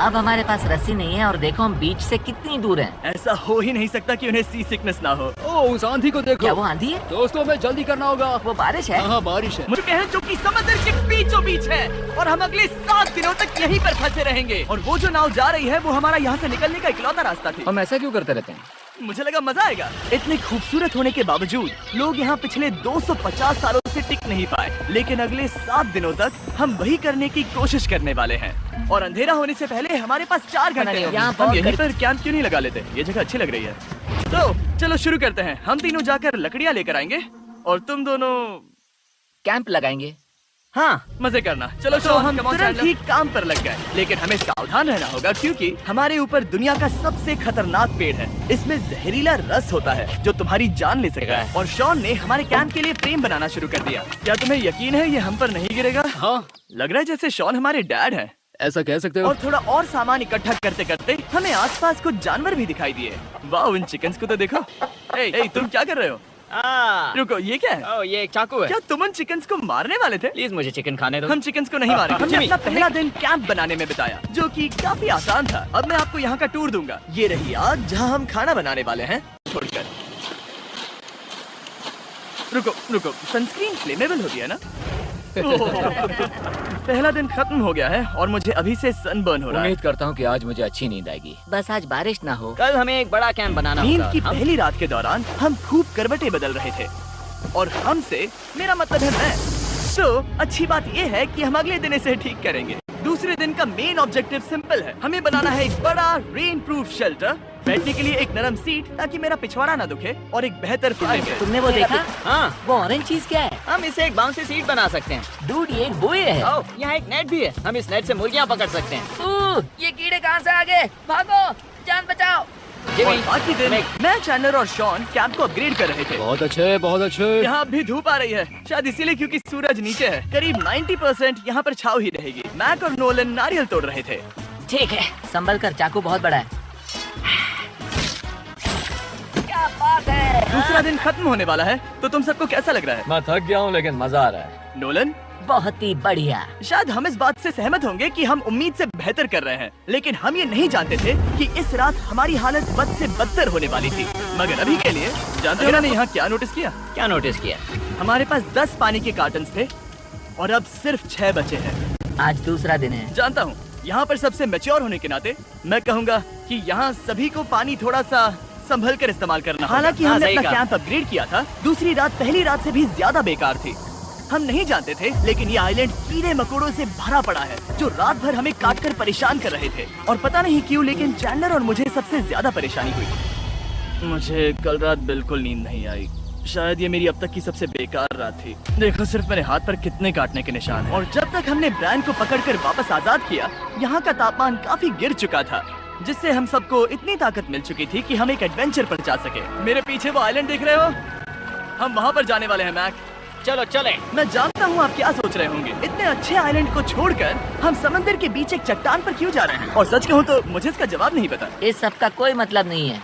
अब हमारे पास रस्सी नहीं है और देखो हम बीच से कितनी दूर हैं। ऐसा हो ही नहीं सकता कि उन्हें सी सिकनेस ना हो। ओह, उस आंधी को देखो। क्या वो आंधी है? दोस्तों, हमें जल्दी करना होगा। वो बारिश है? हाँ, बारिश है। मुझे कहें जो कि समंदर के बीचों बीच है और हम अगले 7 दिनों तक यहीं पर फंसे रहेंगे। और वो जो नाव जा रही है वो हमारा यहाँ से निकलने का इकलौता रास्ता थी। हम ऐसा क्यों करते रहते हैं? मुझे लगा मजा आएगा। इतने खूबसूरत होने के बावजूद लोग यहाँ पिछले 250 सालों से टिक नहीं पाए, लेकिन अगले 7 दिनों तक हम वही करने की कोशिश करने वाले हैं। और अंधेरा होने से पहले हमारे पास 4 घंटे हैं। यहाँ हम यहीं पर कैंप क्यों नहीं लगा लेते? ये जगह अच्छी लग रही है। तो चलो शुरू करते हैं। हम तीनों जाकर लकड़ियाँ लेकर आएंगे और तुम दोनों कैंप लगाएंगे। हाँ, मजे करना। चलो तो हम तुरंत ही काम पर लग गए, लेकिन हमें सावधान रहना होगा क्योंकि हमारे ऊपर दुनिया का सबसे खतरनाक पेड़ है। इसमें जहरीला रस होता है जो तुम्हारी जान ले सकता है। और शॉन ने हमारे कैंप के लिए फ्रेम बनाना शुरू कर दिया। क्या तुम्हें यकीन है ये हम पर नहीं गिरेगा? हाँ, लग रहा है जैसे शॉन हमारे डैड हैं। ऐसा कह सकते हो। और थोड़ा और सामान इकट्ठा करते करते हमें आसपास कुछ जानवर भी दिखाई दिए। वाह, उन चिकन्स को तो देखो। ए, तुम क्या कर रहे हो? रुको, ये क्या है? ये एक चाकू है। क्या तुम उन चिकन्स को मारने वाले थे? प्लीज मुझे चिकन खाने दो। हम चिकन्स को नहीं मारे। हमने अपना पहला दिन कैंप बनाने में बिताया, जो कि काफी आसान था। अब मैं आपको यहाँ का टूर दूंगा। ये रही आग जहाँ हम खाना बनाने वाले हैं। छोड़कर रुको, सनस्क्रीन फ्लेमेबल होती है ना? पहला दिन खत्म हो गया है और मुझे अभी से सनबर्न हो रहा है। उम्मीद करता हूँ कि आज मुझे अच्छी नींद आएगी। बस आज बारिश ना हो। कल हमें एक बड़ा कैंप बनाना नींद होगा। की पहली रात के दौरान हम खूब करवटें बदल रहे थे और हमसे मेरा मतलब है मैं। तो अच्छी बात ये है कि हम अगले दिन इसे ठीक करेंगे। दूसरे दिन का मेन ऑब्जेक्टिव सिंपल है। हमें बनाना है एक बड़ा रेन प्रूफ शेल्टर, बैठने के लिए एक नरम सीट ताकि मेरा पिछवाड़ा ना दुखे, और एक बेहतर फ्रेम। तुमने वो देखा? हाँ, वो ऑरेंज चीज क्या है? हम इसे एक बाउंसी सीट बना सकते हैं। डूड, ये एक बोए है। यहाँ एक नेट भी है। हम इस नेट से मुर्गियाँ पकड़ सकते हैं। ये कीड़े कहाँ से आ गए? भागो, जान बचाओ। और बाकी दिन मैं, चैंडलर और शॉन कैंप को अपग्रेड कर रहे थे। बहुत अच्छे, बहुत अच्छे। यहाँ अब भी धूप आ रही है, शायद इसीलिए क्योंकि सूरज नीचे है। करीब 90% यहाँ पर छाव ही रहेगी। मैक और नोलन नारियल तोड़ रहे थे। ठीक है, संभल कर, चाकू बहुत बड़ा है। क्या बात है। दूसरा दिन खत्म होने वाला है, तो तुम सबको कैसा लग रहा है? मैं थक गया हूँ लेकिन मजा आ रहा है। नोलन, बहुत ही बढ़िया। शायद हम इस बात से सहमत होंगे कि हम उम्मीद से बेहतर कर रहे हैं, लेकिन हम ये नहीं जानते थे कि इस रात हमारी हालत बद से बदतर होने वाली थी। मगर अभी के लिए जानते हो मैंने यहाँ क्या नोटिस किया? क्या नोटिस किया? हमारे पास 10 पानी के कार्टन्स थे और अब सिर्फ 6 बचे हैं। आज दूसरा दिन है। जानता हूँ, यहाँ पर सबसे मैच्योर होने के नाते मैं कहूँगा कि यहाँ सभी को पानी थोड़ा सा संभल कर इस्तेमाल करना। हालांकि हमने अपना कैंप अपग्रेड किया था। दूसरी रात पहली रात से भी ज्यादा बेकार थी। हम नहीं जानते थे, लेकिन ये आइलैंड कीड़े मकोड़ों से भरा पड़ा है जो रात भर हमें काटकर परेशान कर रहे थे। और पता नहीं क्यों, लेकिन चैंडलर और मुझे सबसे ज्यादा परेशानी हुई। मुझे कल रात बिल्कुल नींद नहीं आई। शायद ये मेरी अब तक की सबसे बेकार रात थी। देखो सिर्फ मेरे हाथ पर कितने काटने के निशान हैं। और जब तक हमने ब्रायन को पकड़कर वापस आजाद किया, यहाँ का तापमान काफी गिर चुका था, जिससे हम सबको इतनी ताकत मिल चुकी थी कि हम एक एडवेंचर पर जा सके। मेरे पीछे वो आइलैंड देख रहे हो? हम वहाँ पर जाने वाले हैं मैक। चलो चले। मैं जानता हूँ आप क्या सोच रहे होंगे, इतने अच्छे आइलैंड को छोड़कर हम समंदर के बीच एक चट्टान पर क्यों जा रहे हैं? और सच कहूँ तो मुझे इसका जवाब नहीं पता। इस सब का कोई मतलब नहीं है।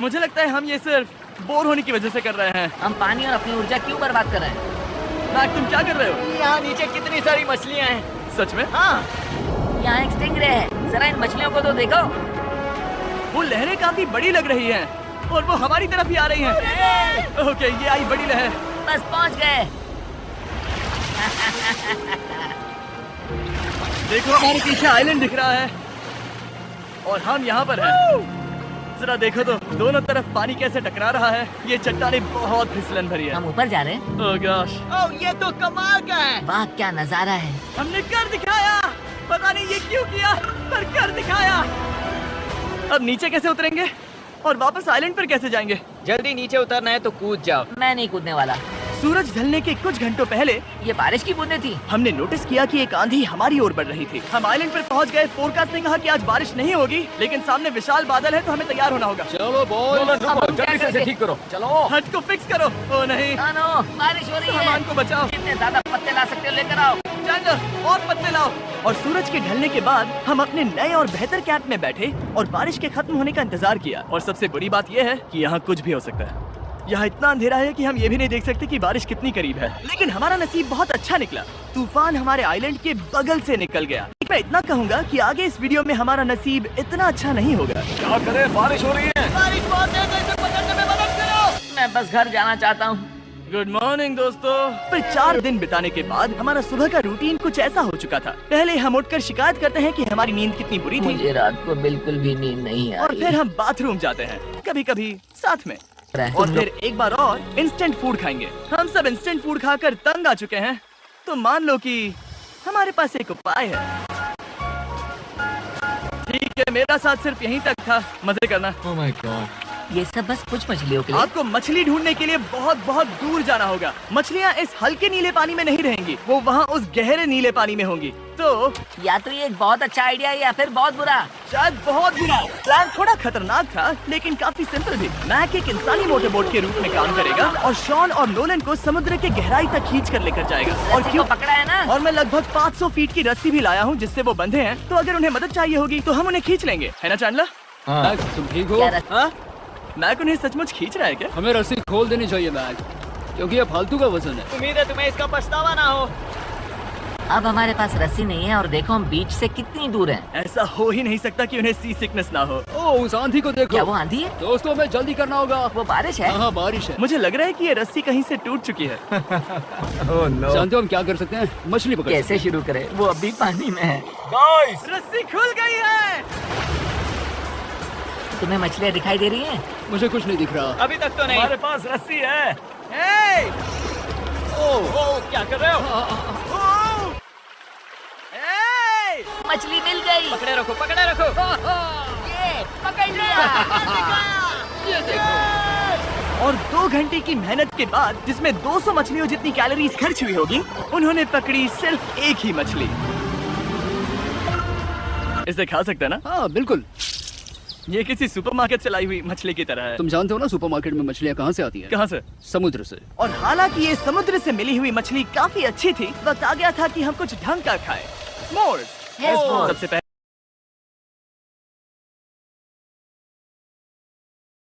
मुझे लगता है हम ये सिर्फ बोर होने की वजह से कर रहे हैं। हम पानी और अपनी ऊर्जा क्यों बर्बाद कर रहे हैं? मैक, तुम क्या कर रहे हो? यहाँ नीचे कितनी सारी मछलियाँ हैं। सच में? हाँ, यहाँ एक स्टिंगरे है। जरा इन मछलियों को तो देखो। वो लहरें काफी बड़ी लग रही हैं और वो हमारी तरफ ही आ रही हैं। ओके, ये आई बड़ी लहर। बस पहुँच गए। देखो हमारे पीछे आइलैंड दिख रहा है और हम यहाँ पर हैं। जरा देखो तो दोनों तरफ पानी कैसे टकरा रहा है। ये चट्टानें बहुत फिसलन भरी है। हम ऊपर जा रहे हैं। ओह गॉश, ओह ये तो कमाल का है। वाह, क्या नजारा है। हमने कर दिखाया। पता नहीं ये क्यों किया, पर कर दिखाया। अब नीचे कैसे उतरेंगे और वापस आइलैंड पर कैसे जाएंगे? जल्दी नीचे उतरना है तो कूद जाओ। मैं नहीं कूदने वाला। सूरज ढलने के कुछ घंटों पहले ये बारिश की बूंदें थी। हमने नोटिस किया कि एक आंधी हमारी ओर बढ़ रही थी। हम आइलैंड पर पहुंच गए। फोरकास्ट ने कहा कि आज बारिश नहीं होगी, लेकिन सामने विशाल बादल है तो हमें तैयार होना होगा। चलो बॉय, अब हम क्या जल्दी से इसे करेंगे? ठीक करो। चलो। हट को फिक्स करो। ओ नहीं, नो, बारिश हो रही है। सामान को बचाओ। जितने ज्यादा पत्ते ला सकते हो लेकर आओ। चैंडलर, और पत्ते लाओ। और सूरज के ढलने के बाद हम अपने नए और बेहतर कैंप में बैठे और बारिश के खत्म होने का इंतजार किया। और सबसे बुरी बात यह है कि यहाँ कुछ भी हो सकता है। यहाँ इतना अंधेरा है कि हम ये भी नहीं देख सकते कि बारिश कितनी करीब है। लेकिन हमारा नसीब बहुत अच्छा निकला। तूफान हमारे आइलैंड के बगल से निकल गया। सिर्फ मैं इतना कहूँगा कि आगे इस वीडियो में हमारा नसीब इतना अच्छा नहीं होगा। क्या करें, बारिश हो रही है। बारिश बहुत तेज है, इसे पकड़ने में मदद करो। मैं बस घर जाना चाहता हूँ। गुड मॉर्निंग दोस्तों। पर 4 दिन बिताने के बाद हमारा सुबह का रूटीन कुछ ऐसा हो चुका था। पहले हम उठकर शिकायत करते हैं कि हमारी नींद कितनी बुरी थी, मुझे रात को बिल्कुल भी नींद नहीं और आई। फिर हम बाथरूम जाते हैं, कभी कभी साथ में, तुम और लोग- फिर एक बार और इंस्टेंट फूड खाएंगे। हम सब इंस्टेंट फूड खाकर तंग आ चुके हैं, तो मान लो कि हमारे पास एक उपाय है। ठीक है, मेरा साथ सिर्फ यहीं तक था, मजे करना। Oh my God. ये सब बस कुछ मछलियों के लिए। आपको मछली ढूंढने के लिए बहुत बहुत दूर जाना होगा। मछलियाँ इस हल्के नीले पानी में नहीं रहेंगी, वो वहाँ उस गहरे नीले पानी में होंगी। तो या तो ये एक बहुत अच्छा आइडिया है या फिर बहुत बुरा। शायद बहुत बुरा। प्लान थोड़ा खतरनाक था, लेकिन काफी सिंपल भी। मैक एक इंसानी मोटर बोट के रूप में काम करेगा और शॉन और नोलन को समुद्र के गहराई तक खींच कर लेकर जाएगा। और रस्सी क्यों को पकड़ा है ना? और मैं लगभग 500 फीट की रस्सी भी लाया हूँ जिससे वो बंधे हैं, तो अगर उन्हें मदद चाहिए होगी तो हम उन्हें खींच लेंगे, है ना चैंडलर? हाँ, तुम ठीक हो? क्या रस्सी? हाँ, मैक उन्हें सचमुच खींच रहा है क्या? हमें रस्सी खोल देनी चाहिए मैक, क्योंकि ये फालतू का वजन है। उम्मीद है तुम्हें इसका पछतावा ना हो। अब हमारे पास रस्सी नहीं है और देखो हम बीच से कितनी दूर हैं। ऐसा हो ही नहीं सकता कि उन्हें सी सिकनेस ना हो। ओह, उस आंधी को देखो। क्या वो आंधी है? दोस्तों, हमें जल्दी करना होगा। वो बारिश है? हाँ, बारिश है। मुझे लग रहा है कि ये रस्सी कहीं से टूट चुकी है। जानते हो हम क्या कर सकते हैं? मछली पकड़ सकते कैसे शुरू करें? वो अभी पानी में है। रस्सी खुल गई है। तुम्हें मछलियाँ दिखाई दे रही हैं? हैं। मुझे कुछ नहीं दिख रहा। अभी तक तो नहीं। हमारे पास रस्सी है। हे! ओह, क्या कर रहे हो? ओह! हे! मछली मिल गई। पकड़े रखो, पकड़े रखो। ये पकड़ लिया। ये देखो। और 2 घंटे की मेहनत के बाद, जिसमें 200 मछलियों जितनी कैलोरीज खर्च हुई होगी, उन्होंने पकड़ी सिर्फ एक ही मछली। इसे खा सकते हैं ना? हाँ, बिल्कुल। ये किसी सुपरमार्केट से लाई हुई मछली की तरह है। तुम जानते हो ना सुपरमार्केट में मछलियाँ कहाँ से आती हैं? कहाँ से? समुद्र से। और हालांकि ये समुद्र से मिली हुई मछली काफी अच्छी थी, वक्त आ गया था कि हम कुछ ढंग का खाएं। s'mores। Yes, s'mores। सबसे पहले